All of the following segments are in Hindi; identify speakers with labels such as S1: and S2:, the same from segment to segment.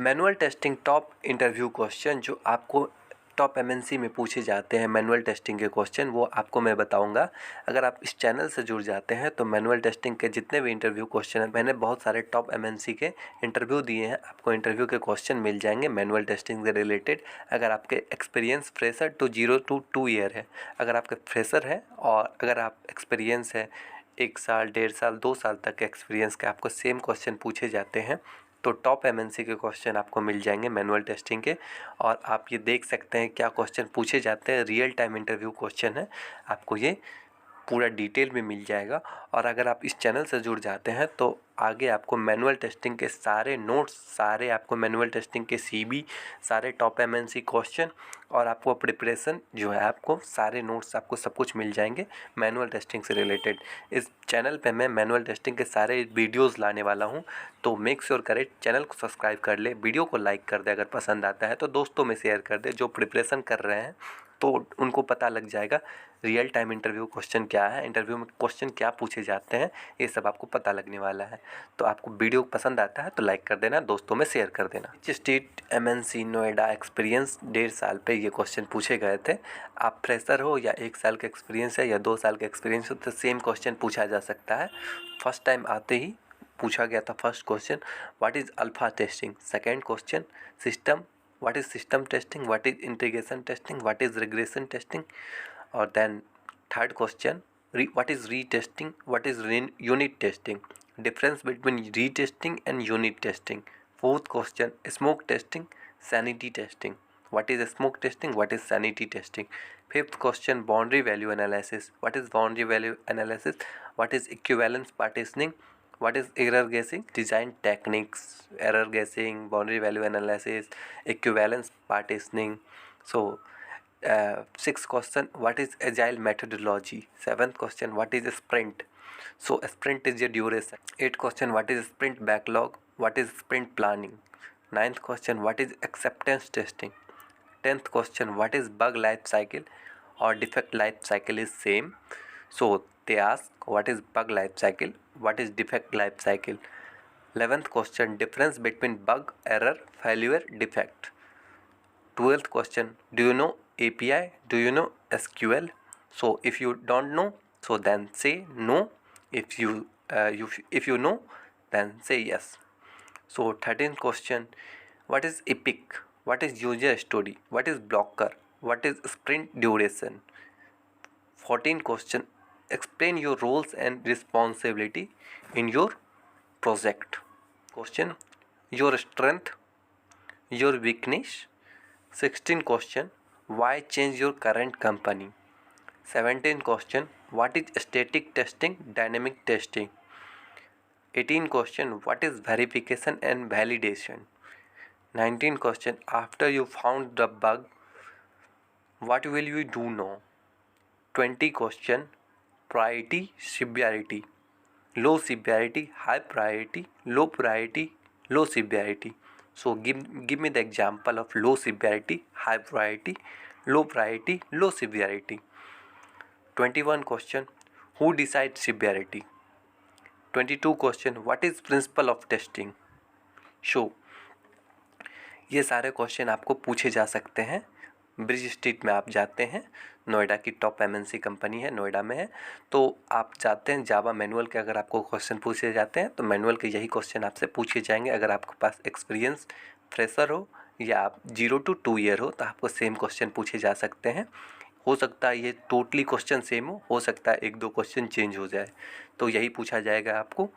S1: Manual testing top interview question जो आपको टॉप एमएनसी में पूछे जाते हैं, मैनुअल टेस्टिंग के क्वेश्चन वो आपको मैं बताऊंगा। अगर आप इस चैनल से जुड़ जाते हैं तो मैनुअल टेस्टिंग के जितने भी इंटरव्यू क्वेश्चन हैं, मैंने बहुत सारे टॉप एमएनसी के इंटरव्यू दिए हैं, आपको इंटरव्यू के क्वेश्चन मिल जाएंगे मैनुअल टेस्टिंग से रिलेटेड। अगर आपके experience fresher to 0 to 2 year है, अगर आपके फ्रेशर है और अगर आप एक्सपीरियंस है 1 साल 1.5 साल 2 साल तक के एक्सपीरियंस के, आपको सेम क्वेश्चन पूछे जाते हैं तो टॉप एमएनसी के क्वेश्चन आपको मिल जाएंगे मैनुअल टेस्टिंग के। और आप ये देख सकते हैं क्या क्वेश्चन पूछे जाते हैं, रियल टाइम इंटरव्यू क्वेश्चन है, आपको ये पूरा डिटेल में मिल जाएगा। और अगर आप इस चैनल से जुड़ जाते हैं तो आगे आपको मैनुअल टेस्टिंग के सारे नोट्स, सारे आपको मैनुअल टेस्टिंग के सीबी, सारे टॉप एमएनसी क्वेश्चन और आपको प्रिपरेशन जो है, आपको सारे नोट्स, आपको सब कुछ मिल जाएंगे मैनुअल टेस्टिंग से रिलेटेड। इस चैनल पे मैं मैनुअल टेस्टिंग के सारे वीडियोस लाने वाला हूं, तो मेक श्योर करें चैनल को सब्सक्राइब कर ले, वीडियो को लाइक कर दे, अगर पसंद आता है तो दोस्तों में शेयर कर दे। जो प्रिपरेशन कर रहे हैं तो उनको पता लग जाएगा रियल टाइम इंटरव्यू क्वेश्चन क्या है, इंटरव्यू में क्वेश्चन क्या पूछे जाते हैं, ये सब आपको पता लगने वाला है। तो आपको वीडियो पसंद आता है तो लाइक कर देना, दोस्तों में शेयर कर देना। स्टेट एमएनसी नोएडा एक्सपीरियंस 1.5 साल पे ये क्वेश्चन पूछे गए थे। आप फ्रेशर हो या 1 साल का एक्सपीरियंस है या 2 साल का एक्सपीरियंस हो तो सेम क्वेश्चन पूछा जा सकता है। फर्स्ट टाइम आते ही पूछा गया था first question, what is alpha testing. Second question, system, what is system testing, what is integration testing, what is regression testing. Or then third question, what is retesting, what is unit testing, difference between retesting and unit testing. Fourth question, smoke testing, sanity testing, what is smoke testing, what is sanity testing. Fifth question, boundary value analysis, what is boundary value analysis, what is equivalence partitioning, what is error guessing, design techniques, error guessing, boundary value analysis, equivalence partitioning. So sixth question, what is agile methodology. Seventh question, what is a sprint. So sprint is your duration. Eighth question, what is sprint backlog, what is sprint planning. Ninth question, what is acceptance testing. 10th question, what is bug life cycle or defect life cycle is same. So they ask what is bug life cycle, what is defect life cycle. 11th question, difference between bug, error, failure, defect. 12th question, do you know API, do you know SQL. So if you don't know, so then say no. If you know, then say yes. So 13th question, what is epic, what is user story, what is blocker, what is sprint duration. 14th question, explain your roles and responsibility in your project. Question, your strength, your weakness. 16th question, why change your current company. 17th question, what is static testing, dynamic testing. 18th question, what is verification and validation. 19th question, after you found the bug, what will you do now. 20 question, priority, severity, low severity, high priority, low priority, low severity. So give me the example of low severity, high priority, low priority, low severity. 21 question, who decides severity. 22 question, what is principle of testing. So ये सारे क्वेश्चन आपको पूछे जा सकते हैं। ब्रिज स्ट्रीट में आप जाते हैं, नोएडा की टॉप एमएनसी कंपनी है, नोएडा में है, तो आप जाते हैं जावा मैनुअल के, अगर आपको क्वेश्चन पूछे जाते हैं तो मैनुअल के यही क्वेश्चन आपसे पूछे जाएंगे। अगर आपके पास एक्सपीरियंस फ्रेशर हो या आप 0 to 2 ईयर हो तो आपको सेम क्वेश्चन पूछे जा सकते हैं। हो सकता है ये टोटली क्वेश्चन सेम हो सकता है 1-2 क्वेश्चन चेंज हो जाए, तो यही पूछा जाएगा आपको।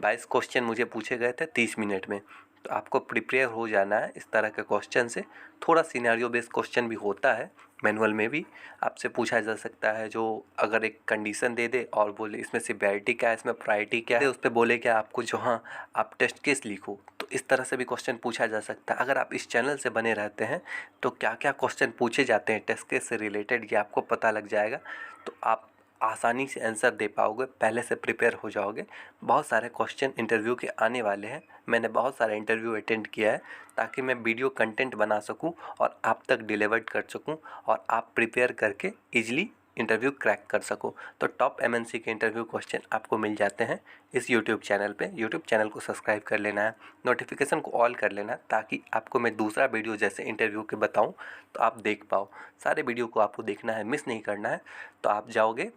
S1: 22 क्वेश्चन मुझे पूछे गए थे 30 मिनट में, तो आपको प्रिपेयर हो जाना है इस तरह के क्वेश्चन से। थोड़ा सिनेरियो बेस्ड क्वेश्चन भी होता है मैनुअल में भी, आपसे पूछा जा सकता है जो अगर एक कंडीशन दे दे और बोले इसमें सिवेरिटी क्या है, इसमें प्रायोरिटी क्या है, उस पर बोले क्या आपको जो हाँ आप टेस्ट केस लिखो, तो इस तरह से भी क्वेश्चन पूछा जा सकता है। अगर आप इस चैनल से बने रहते हैं तो क्या क्या क्वेश्चन पूछे जाते हैं टेस्ट केस से रिलेटेड ये आपको पता लग जाएगा, तो आप आसानी से आंसर दे पाओगे, पहले से प्रिपेयर हो जाओगे। बहुत सारे क्वेश्चन इंटरव्यू के आने वाले हैं, मैंने बहुत सारे इंटरव्यू अटेंड किया है ताकि मैं वीडियो कंटेंट बना सकूं और आप तक डिलीवर कर सकूं और आप प्रिपेयर करके इजीली इंटरव्यू क्रैक कर सको। तो टॉप एमएनसी के इंटरव्यू क्वेश्चन आपको मिल जाते हैं इस यूट्यूब चैनल पे। यूट्यूब चैनल को सब्सक्राइब कर लेना है, नोटिफिकेशन को ऑल कर लेना, ताकि आपको मैं दूसरा वीडियो जैसे इंटरव्यू के बताऊं तो आप देख पाओ। सारे वीडियो को आपको देखना है, मिस नहीं करना है, तो आप जाओगे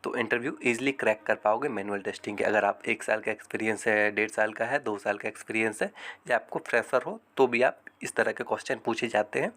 S1: तो इंटरव्यू ईजिली क्रैक कर पाओगे मैनुअल टेस्टिंग के। अगर आप 1 साल का एक्सपीरियंस है, 1.5 साल का है, 2 साल का एक्सपीरियंस है, या आपको फ्रेशर हो, तो भी आप इस तरह के क्वेश्चन पूछे जाते हैं,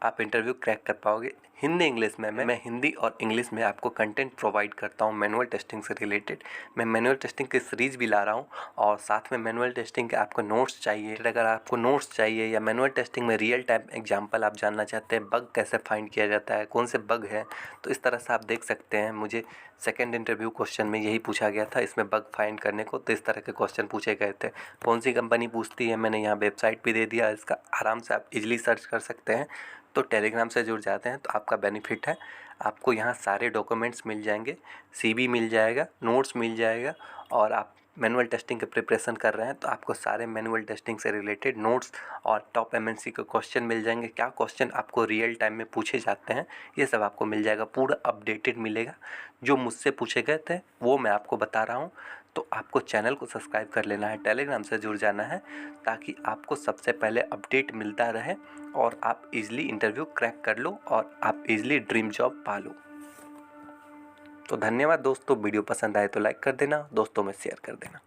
S1: आप इंटरव्यू क्रैक कर पाओगे। हिंदी इंग्लिश में मैं हिंदी और इंग्लिश में आपको कंटेंट प्रोवाइड करता हूँ मैनुअल टेस्टिंग से रिलेटेड। मैं मैनुअल टेस्टिंग की सीरीज़ भी ला रहा हूँ, और साथ में मैनुअल टेस्टिंग के आपको नोट्स चाहिए। अगर आपको नोट्स चाहिए या मैनुअल टेस्टिंग में रियल टाइम एग्जांपल आप जानना चाहते हैं, बग कैसे फाइंड किया जाता है, कौन से बग है, तो इस तरह से आप देख सकते हैं। मुझे सेकेंड इंटरव्यू क्वेश्चन में यही पूछा गया था, इसमें बग फाइंड करने को, तो इस तरह के क्वेश्चन पूछे गए थे। कौन सी कंपनी पूछती है, मैंने यहाँ वेबसाइट भी दे दिया, इसका आराम से आप इजीली सर्च कर सकते हैं। तो टेलीग्राम से जुड़ जाते हैं तो आपका बेनिफिट है, आपको यहाँ सारे डॉक्यूमेंट्स मिल जाएंगे, सीवी मिल जाएगा, नोट्स मिल जाएगा, और आप मैनुअल टेस्टिंग के प्रिपरेशन कर रहे हैं तो आपको सारे मैनुअल टेस्टिंग से रिलेटेड नोट्स और टॉप एमएनसी के क्वेश्चन मिल जाएंगे। क्या क्वेश्चन आपको रियल टाइम में पूछे जाते हैं, ये सब आपको मिल जाएगा, पूरा अपडेटेड मिलेगा। जो मुझसे पूछे गए थे वो मैं आपको बता रहा हूँ। तो आपको चैनल को सब्सक्राइब कर लेना है, टेलीग्राम से जुड़ जाना है, ताकि आपको सबसे पहले अपडेट मिलता रहे और आप इजीली इंटरव्यू क्रैक कर लो और आप इजीली ड्रीम जॉब पा लो। तो धन्यवाद दोस्तों, वीडियो पसंद आए तो लाइक कर देना, दोस्तों में शेयर कर देना।